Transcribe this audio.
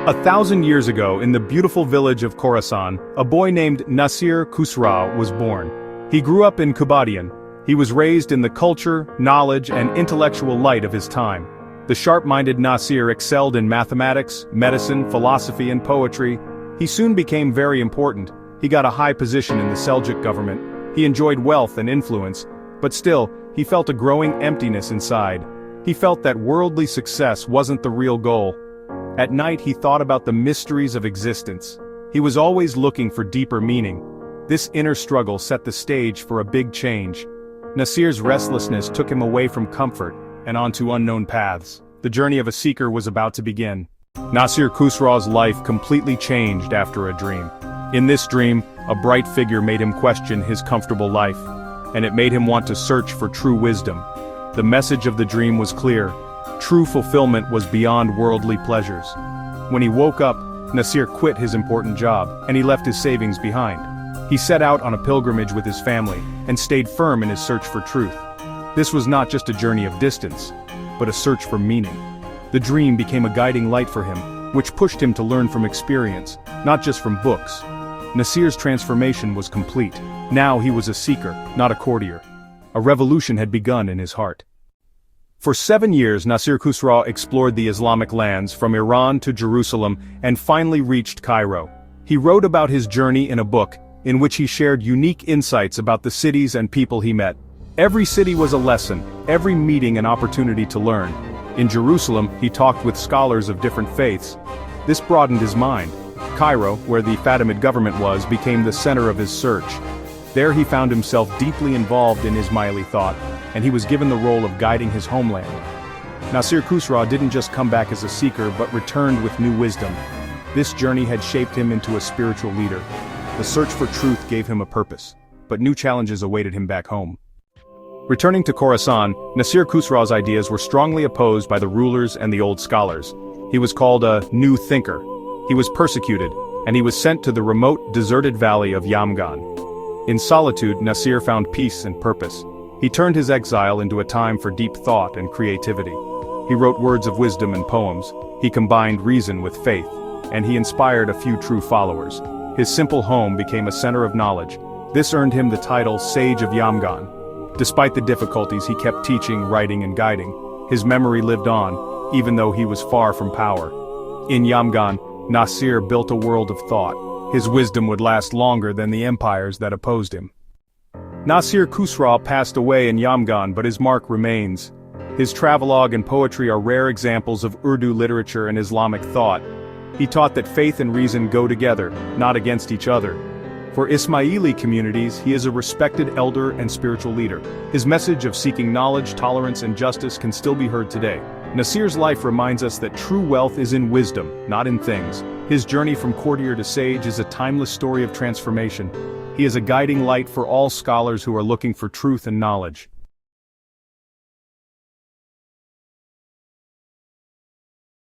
1,000 years ago, in the beautiful village of Khorasan, a boy named Nasir Khusraw was born. He grew up in Qubadiyan. He was raised in the culture, knowledge, and intellectual light of his time. The sharp-minded Nasir excelled in mathematics, medicine, philosophy, and poetry. He soon became very important. He got a high position in the Seljuk government. He enjoyed wealth and influence, but still, he felt a growing emptiness inside. He felt that worldly success wasn't the real goal. At night he thought about the mysteries of existence. He was always looking for deeper meaning. This inner struggle set the stage for a big change. Nasir's restlessness took him away from comfort and onto unknown paths. The journey of a seeker was about to begin. Nasir Khusraw's life completely changed after a dream. In this dream, a bright figure made him question his comfortable life, and it made him want to search for true wisdom. The message of the dream was clear. True fulfillment was beyond worldly pleasures. When he woke up, Nasir quit his important job, and he left his savings behind. He set out on a pilgrimage with his family, and stayed firm in his search for truth. This was not just a journey of distance, but a search for meaning. The dream became a guiding light for him, which pushed him to learn from experience, not just from books. Nasir's transformation was complete. Now he was a seeker, not a courtier. A revolution had begun in his heart. For 7 years, Nasir Khusraw explored the Islamic lands from Iran to Jerusalem and finally reached Cairo. He wrote about his journey in a book, in which he shared unique insights about the cities and people he met. Every city was a lesson, every meeting an opportunity to learn. In Jerusalem, he talked with scholars of different faiths. This broadened his mind. Cairo, where the Fatimid government was, became the center of his search. There he found himself deeply involved in Ismaili thought, and he was given the role of guiding his homeland. Nasir Khusraw didn't just come back as a seeker but returned with new wisdom. This journey had shaped him into a spiritual leader. The search for truth gave him a purpose, but new challenges awaited him back home. Returning to Khorasan, Nasir Khusraw's ideas were strongly opposed by the rulers and the old scholars. He was called a new thinker. He was persecuted, and he was sent to the remote, deserted valley of Yamgan. In solitude, Nasir found peace and purpose. He turned his exile into a time for deep thought and creativity. He wrote words of wisdom and poems. He combined reason with faith, and he inspired a few true followers. His simple home became a center of knowledge. This earned him the title Sage of Yamgan. Despite the difficulties, he kept teaching, writing, and guiding. His memory lived on, even though he was far from power. In Yamgan, Nasir built a world of thought. His wisdom would last longer than the empires that opposed him. Nasir Khusraw passed away in Yamgan, but his mark remains. His travelogue and poetry are rare examples of Urdu literature and Islamic thought. He taught that faith and reason go together, not against each other. For Ismaili communities, he is a respected elder and spiritual leader. His message of seeking knowledge, tolerance, and justice can still be heard today. Nasir's life reminds us that true wealth is in wisdom, not in things. His journey from courtier to sage is a timeless story of transformation. He is a guiding light for all scholars who are looking for truth and knowledge.